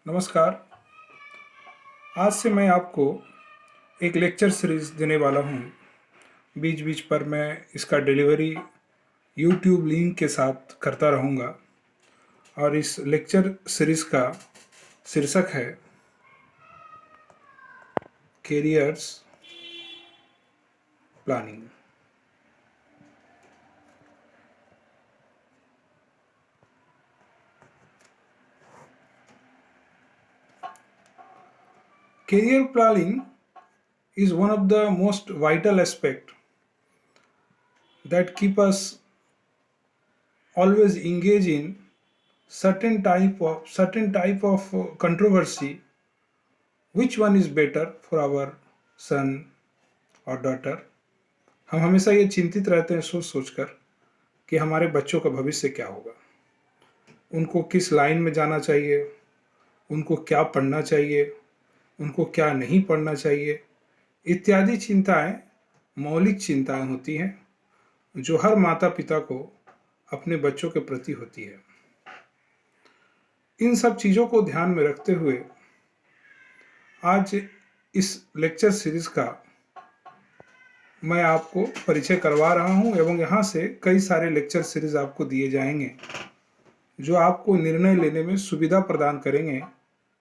नमस्कार। आज से मैं आपको एक लेक्चर सीरीज़ देने वाला हूँ। बीच बीच पर मैं इसका डिलीवरी यूट्यूब लिंक के साथ करता रहूँगा और इस लेक्चर सीरीज़ का शीर्षक है carriers planning. Career planning is one of the most vital aspects that keep us always engaged in certain type of controversy. Which one is better for our son or daughter? हम हमेशा ये चिंतित रहते हैं सोच सोचकर कि हमारे बच्चों का भविष्य क्या होगा, उनको किस लाइन में जाना चाहिए, उनको क्या पढ़ना चाहिए, उनको क्या नहीं पढ़ना चाहिए, इत्यादि चिंताएं मौलिक चिंताएं होती हैं जो हर माता पिता को अपने बच्चों के प्रति होती है। इन सब चीज़ों को ध्यान में रखते हुए आज इस लेक्चर सीरीज का मैं आपको परिचय करवा रहा हूं एवं यहाँ से कई सारे लेक्चर सीरीज आपको दिए जाएंगे जो आपको निर्णय लेने में सुविधा प्रदान करेंगे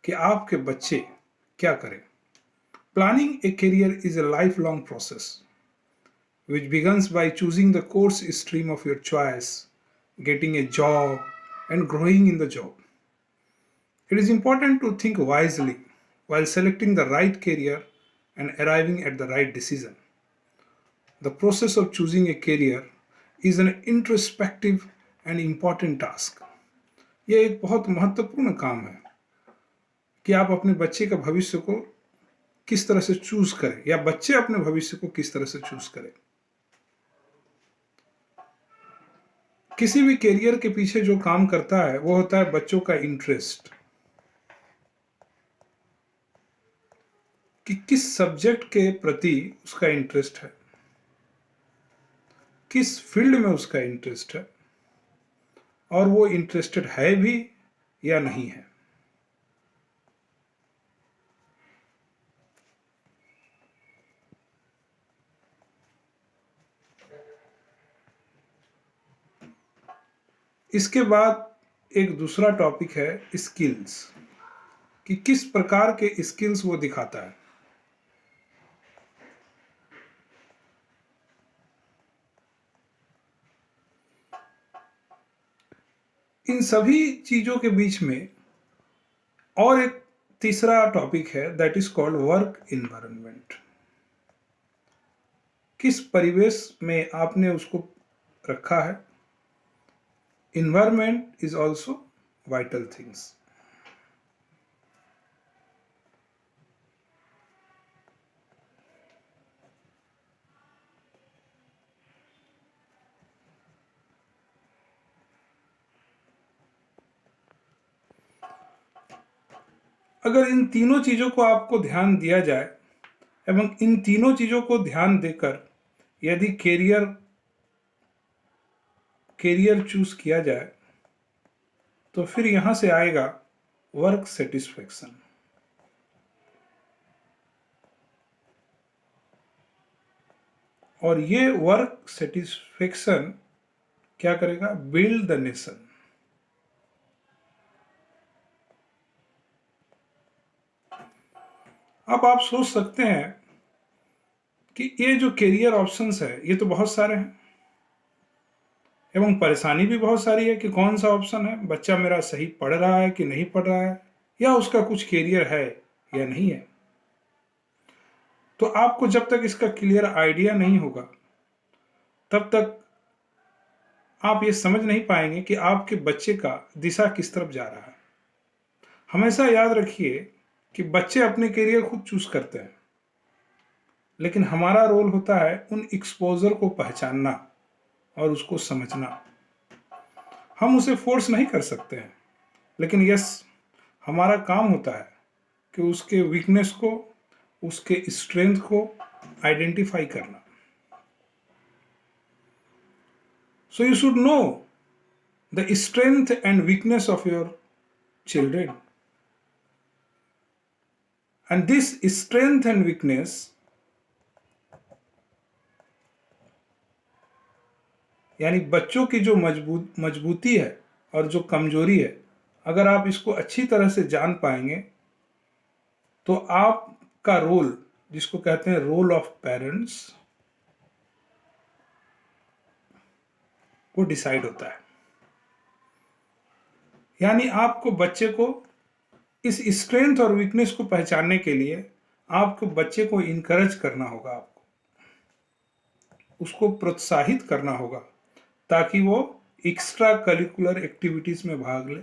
कि आपके बच्चे क्या करें। Planning a career is a lifelong process which begins by choosing the course stream of your choice, getting a job, and growing in the job. It is important to think wisely while selecting the right career and arriving at the right decision. The process of choosing a career is an introspective and important task. यह एक बहुत महत्वपूर्ण काम है कि आप अपने बच्चे का भविष्य को किस तरह से चूज करें या बच्चे अपने भविष्य को किस तरह से चूज करें। किसी भी कैरियर के पीछे जो काम करता है वो होता है बच्चों का इंटरेस्ट, कि किस सब्जेक्ट के प्रति उसका इंटरेस्ट है, किस फील्ड में उसका इंटरेस्ट है और वो इंटरेस्टेड है भी या नहीं है। इसके बाद एक दूसरा टॉपिक है स्किल्स, कि किस प्रकार के स्किल्स वो दिखाता है। इन सभी चीजों के बीच में और एक तीसरा टॉपिक है that is called work environment. किस परिवेश में आपने उसको रखा है। Environment is also vital things. अगर इन तीनों चीजों को आपको ध्यान दिया जाए एवं इन तीनों चीजों को ध्यान देकर यदि कैरियर चूज किया जाए तो फिर यहां से आएगा वर्क सेटिस्फेक्शन। और ये वर्क सेटिस्फेक्शन क्या करेगा, बिल्ड द नेशन। अब आप सोच सकते हैं कि ये जो कैरियर ऑप्शंस है ये तो बहुत सारे हैं एवं परेशानी भी बहुत सारी है कि कौन सा ऑप्शन है, बच्चा मेरा सही पढ़ रहा है कि नहीं पढ़ रहा है, या उसका कुछ कैरियर है या नहीं है। तो आपको जब तक इसका क्लियर आइडिया नहीं होगा तब तक आप ये समझ नहीं पाएंगे कि आपके बच्चे का दिशा किस तरफ जा रहा है। हमेशा याद रखिए कि बच्चे अपने कैरियर खुद चूज करते हैं, लेकिन हमारा रोल होता है उन एक्सपोजर को पहचानना और उसको समझना। हम उसे फोर्स नहीं कर सकते हैं, लेकिन यस, हमारा काम होता है कि उसके वीकनेस को, उसके स्ट्रेंथ को आइडेंटिफाई करना। So you should know the strength and weakness of your children and this strength and weakness यानी बच्चों की जो मजबूती है और जो कमजोरी है, अगर आप इसको अच्छी तरह से जान पाएंगे तो आपका रोल, जिसको कहते हैं रोल ऑफ पेरेंट्स, वो डिसाइड होता है। यानी आपको बच्चे को इस स्ट्रेंथ और वीकनेस को पहचानने के लिए आपको बच्चे को इनकरेज करना होगा, आपको उसको प्रोत्साहित करना होगा ताकि वो एक्स्ट्रा करिकुलर एक्टिविटीज में भाग ले,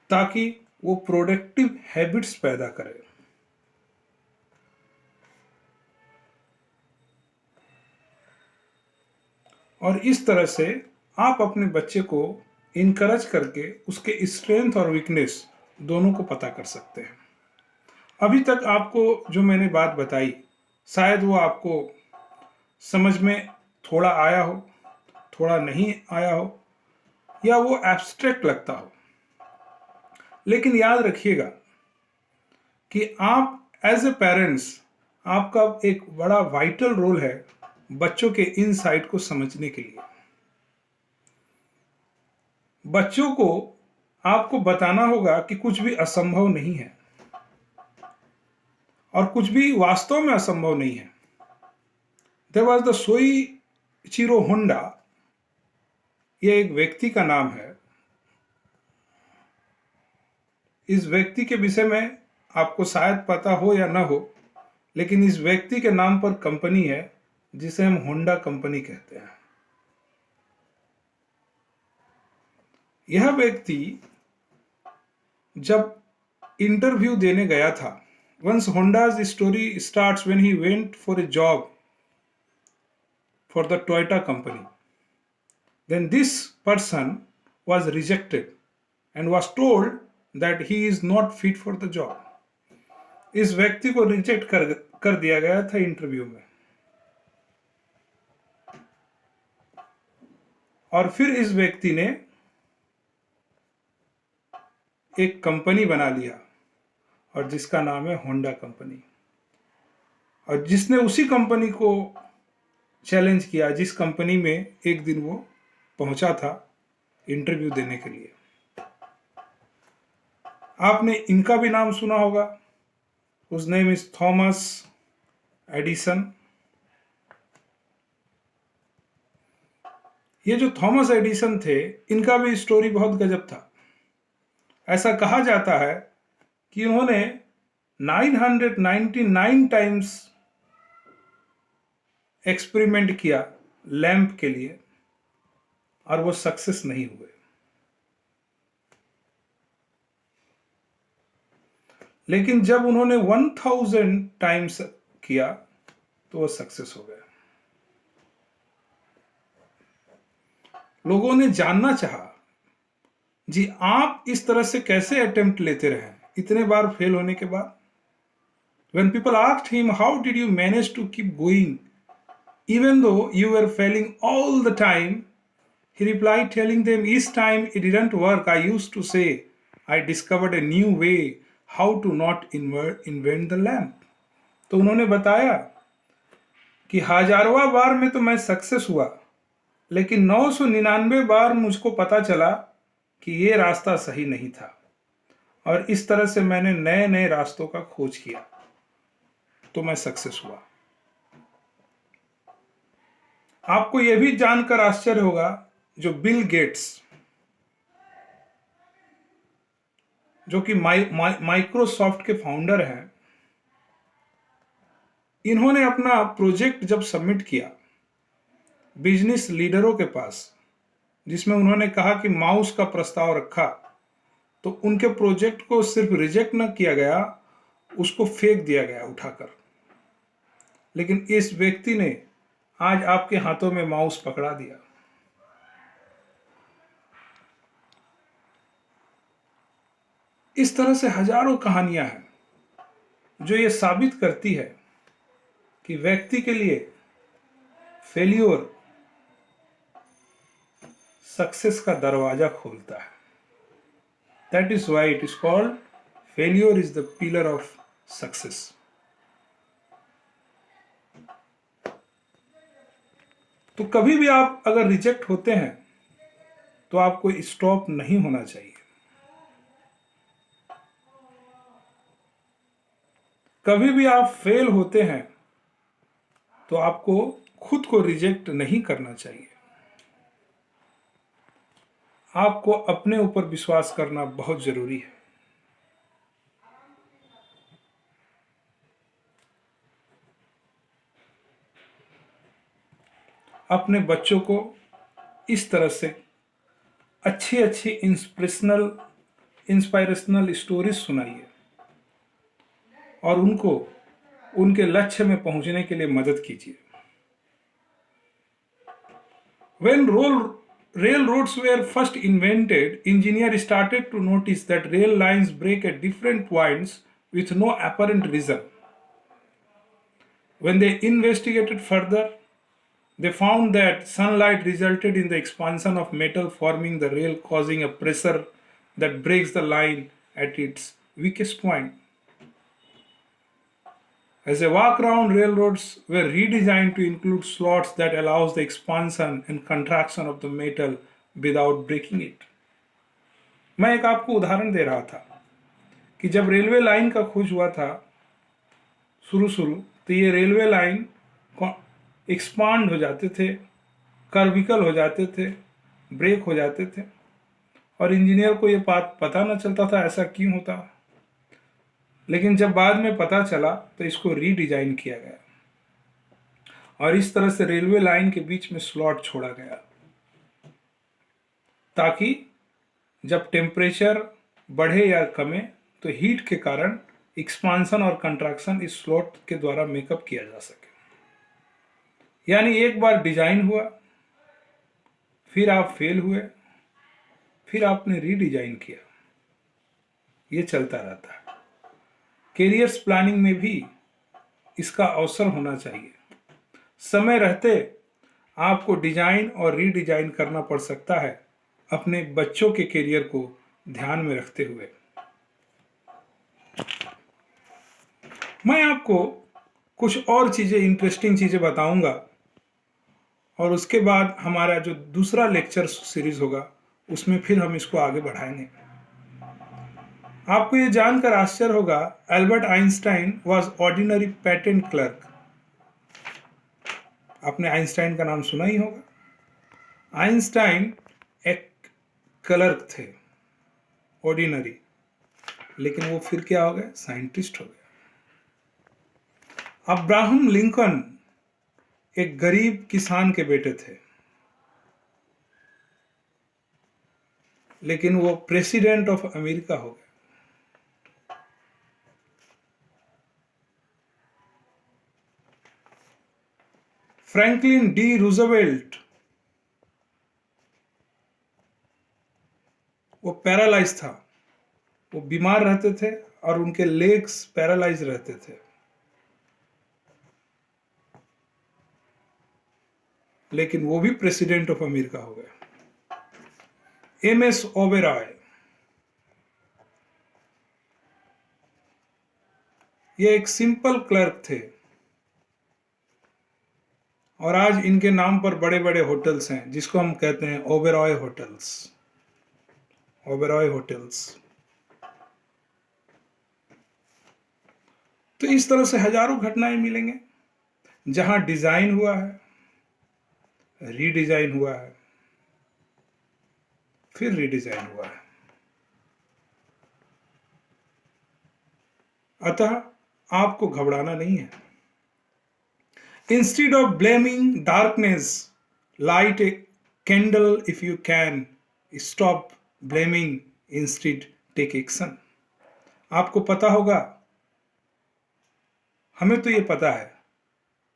ताकि वो प्रोडक्टिव हैबिट्स पैदा करे। और इस तरह से आप अपने बच्चे को इनकरेज करके उसके स्ट्रेंथ और वीकनेस दोनों को पता कर सकते हैं। अभी तक आपको जो मैंने बात बताई, शायद वो आपको समझ में थोड़ा आया हो, थोड़ा नहीं आया हो, या वो एब्स्ट्रैक्ट लगता हो, लेकिन याद रखिएगा कि आप एज ए पेरेंट्स, आपका एक बड़ा वाइटल रोल है बच्चों के इनसाइट को समझने के लिए। बच्चों को आपको बताना होगा कि कुछ भी असंभव नहीं है और कुछ भी वास्तव में असंभव नहीं है। There was the Soichiro Honda, ये एक व्यक्ति का नाम है। इस व्यक्ति के विषय में आपको शायद पता हो या ना हो, लेकिन इस व्यक्ति के नाम पर कंपनी है जिसे हम होंडा कंपनी कहते हैं। यह व्यक्ति जब इंटरव्यू देने गया था, once Honda's story starts when he went for a job for the Toyota company, then this person was rejected and was told that he is not fit for the job. इस व्यक्ति को reject कर दिया गया था interview में, और फिर इस व्यक्ति ने एक कंपनी बना लिया और जिसका नाम है होंडा कंपनी, और जिसने उसी कंपनी को चैलेंज किया जिस कंपनी में एक दिन वो पहुंचा था इंटरव्यू देने के लिए। आपने इनका भी नाम सुना होगा, उस नेम इज थॉमस एडिसन। ये जो थॉमस एडिसन थे, इनका भी स्टोरी बहुत गजब था। ऐसा कहा जाता है कि उन्होंने 999 टाइम्स एक्सपेरिमेंट किया लैंप के लिए और वो सक्सेस नहीं हुए, लेकिन जब उन्होंने 1000 टाइम्स किया तो वो सक्सेस हो गए। लोगों ने जानना चाहा, जी आप इस तरह से कैसे अटेम्प्ट लेते रहे इतने बार फेल होने के बाद। When people asked him, how did you manage to keep going even though you were failing all the time, he replied telling them, each time it didn't work, I used to say, I discovered a new way how to not invent the lamp. तो उन्होंने बताया कि हजारवां बार में तो मैं success हुआ, लेकिन 999 बार मुझको पता चला कि ये रास्ता सही नहीं था, और इस तरह से मैंने नए नए रास्तों का खोज किया तो मैं सक्सेस हुआ। आपको यह भी जानकर आश्चर्य होगा, जो बिल गेट्स, जो कि माइक्रोसॉफ्ट के फाउंडर हैं, इन्होंने अपना प्रोजेक्ट जब सबमिट किया बिजनेस लीडरों के पास, जिसमें उन्होंने कहा कि माउस का प्रस्ताव रखा, तो उनके प्रोजेक्ट को सिर्फ रिजेक्ट न किया गया, उसको फेंक दिया गया उठाकर। लेकिन इस व्यक्ति ने आज आपके हाथों में माउस पकड़ा दिया। इस तरह से हजारों कहानियां हैं जो ये साबित करती है कि व्यक्ति के लिए फेल्योर सक्सेस का दरवाजा खोलता है। That is why it is called failure is the pillar of success. तो कभी भी आप अगर रिजेक्ट होते हैं तो आपको स्टॉप नहीं होना चाहिए। कभी भी आप फेल होते हैं तो आपको खुद को रिजेक्ट नहीं करना चाहिए। आपको अपने ऊपर विश्वास करना बहुत जरूरी है। अपने बच्चों को इस तरह से अच्छी अच्छी इंस्पायरेशनल स्टोरीज सुनाइए और उनको उनके लक्ष्य में पहुंचने के लिए मदद कीजिए। When railroads were first invented, engineers started to notice that rail lines break at different points with no apparent reason. When they investigated further, they found that sunlight resulted in the expansion of metal forming the rail, causing a pressure that breaks the line at its weakest point. As a walk-around, railroads were redesigned to include slots that allows the expansion and contraction of the metal without breaking it. मैं एक आपको उदाहरण दे रहा था कि जब railway line का खोज हुआ था शुरू तो ये रेलवे लाइन एक्सपांड हो जाते थे, कर्विकल हो जाते थे, ब्रेक हो जाते थे और इंजीनियर को ये बात पता न चलता था ऐसा क्यों होता। लेकिन जब बाद में पता चला तो इसको रीडिजाइन किया गया और इस तरह से रेलवे लाइन के बीच में स्लॉट छोड़ा गया ताकि जब टेम्परेचर बढ़े या कमे तो हीट के कारण एक्सपांसन और कंट्रैक्शन इस स्लॉट के द्वारा मेकअप किया जा सके। यानी एक बार डिजाइन हुआ, फिर आप फेल हुए, फिर आपने रीडिजाइन किया, ये चलता रहता है। कैरियर्स प्लानिंग में भी इसका अवसर होना चाहिए। समय रहते आपको डिजाइन और रीडिजाइन करना पड़ सकता है अपने बच्चों के कैरियर को ध्यान में रखते हुए। मैं आपको कुछ और चीजें, इंटरेस्टिंग चीजें बताऊंगा और उसके बाद हमारा जो दूसरा लेक्चर सीरीज होगा उसमें फिर हम इसको आगे बढ़ाएंगे। आपको ये जानकर आश्चर्य होगा, Albert Einstein was ordinary patent clerk. आपने आइंस्टाइन का नाम सुना ही होगा। आइंस्टाइन एक क्लर्क थे, ऑर्डिनरी, लेकिन वो फिर क्या हो गए? साइंटिस्ट हो गए। अब्राहम लिंकन एक गरीब किसान के बेटे थे, लेकिन वो प्रेसिडेंट ऑफ अमेरिका हो गए। फ्रैंकलिन डी रूजवेल्ट वो पैरालाइज था, वो बीमार रहते थे और उनके लेग्स पैरालाइज रहते थे, लेकिन वो भी प्रेसिडेंट ऑफ अमेरिका हो गए। एमएस ओबेरॉय ये एक सिंपल क्लर्क थे और आज इनके नाम पर बड़े बड़े होटल्स हैं जिसको हम कहते हैं ओबेरॉय होटल्स। ओबेरॉय होटल्स। तो इस तरह से हजारों घटनाएं मिलेंगे जहां डिजाइन हुआ है, रीडिजाइन हुआ है, फिर रीडिजाइन हुआ है। अतः आपको घबराना नहीं है। Instead of blaming darkness, light a candle if you can. Stop blaming, instead take action. आपको पता होगा, हमें तो ये पता है,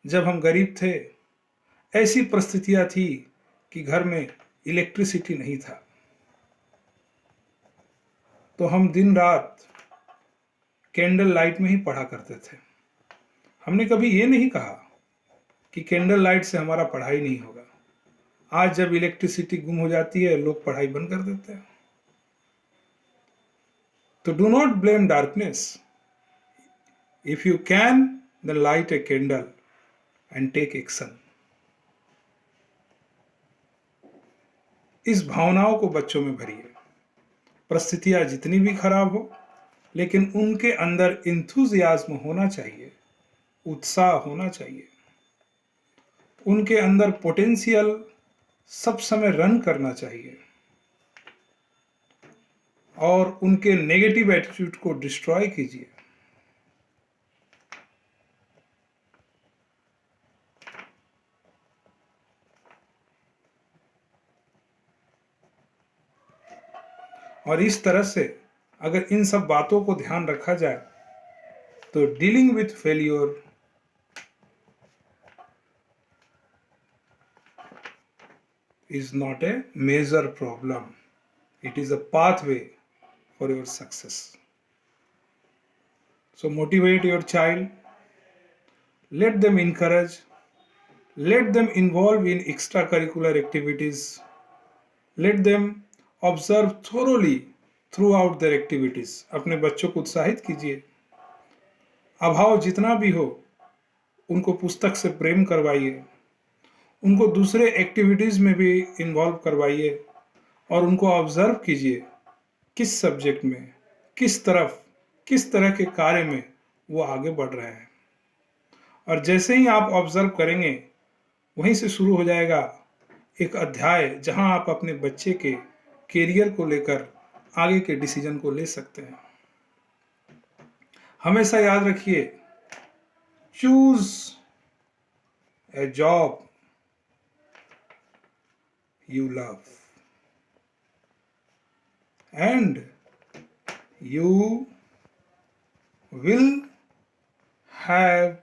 जब हम गरीब थे ऐसी परिस्थितियां थी कि घर में इलेक्ट्रिसिटी नहीं था, तो हम दिन रात कैंडल लाइट में ही पढ़ा करते थे। हमने कभी ये नहीं कहा कि कैंडल लाइट से हमारा पढ़ाई नहीं होगा। आज जब इलेक्ट्रिसिटी गुम हो जाती है लोग पढ़ाई बंद कर देते हैं। तो do not blame darkness. If you can then light a candle and take action. इस भावनाओं को बच्चों में भरिए। परिस्थितियां जितनी भी खराब हो, लेकिन उनके अंदर इंथुजियाज्म होना चाहिए, उत्साह होना चाहिए। उनके अंदर पोटेंशियल सब समय रन करना चाहिए और उनके नेगेटिव एटीट्यूड को डिस्ट्रॉय कीजिए। और इस तरह से अगर इन सब बातों को ध्यान रखा जाए तो dealing with failure is not a major problem. It is a pathway for your success. So motivate your child, let them encourage, let them involve in extracurricular activities, let them observe thoroughly throughout their activities. अपने बच्चों को उत्साहित कीजिए। अभाव जितना भी हो उनको पुस्तक से प्रेम करवाइए, उनको दूसरे एक्टिविटीज़ में भी इन्वॉल्व करवाइए और उनको ऑब्जर्व कीजिए किस सब्जेक्ट में, किस तरह के कार्य में वो आगे बढ़ रहे हैं। और जैसे ही आप ऑब्जर्व करेंगे वहीं से शुरू हो जाएगा एक अध्याय जहां आप अपने बच्चे के कैरियर को लेकर आगे के डिसीजन को ले सकते हैं। हमेशा याद रखिए, choose a job you love and you will have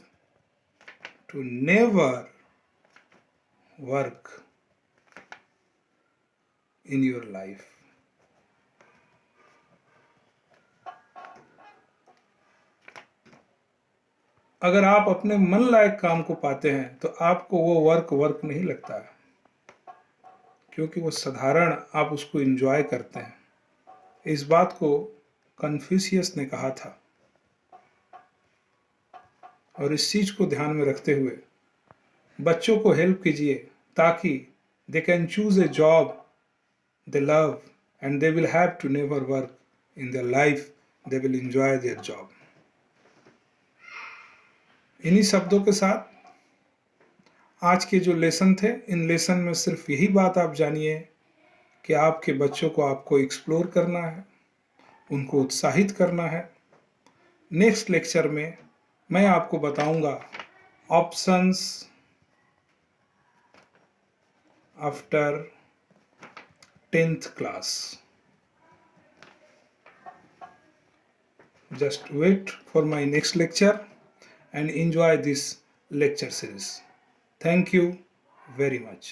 to never work in your life. अगर आप अपने मन लायक काम को पाते हैं तो आपको वो वर्क नहीं लगता है, क्योंकि वो साधारण आप उसको एंजॉय करते हैं। इस बात को कन्फ्यूशियस ने कहा था और इस चीज को ध्यान में रखते हुए बच्चों को हेल्प कीजिए ताकि they can choose a job they love and they will have to never work in their life, they will enjoy their job. इन्हीं शब्दों के साथ आज के जो लेसन थे, इन लेसन में सिर्फ यही बात आप जानिए कि आपके बच्चों को आपको एक्सप्लोर करना है, उनको उत्साहित करना है। नेक्स्ट लेक्चर में मैं आपको बताऊंगा options after 10th class. Just wait for my next lecture and enjoy this lecture series. Thank you very much.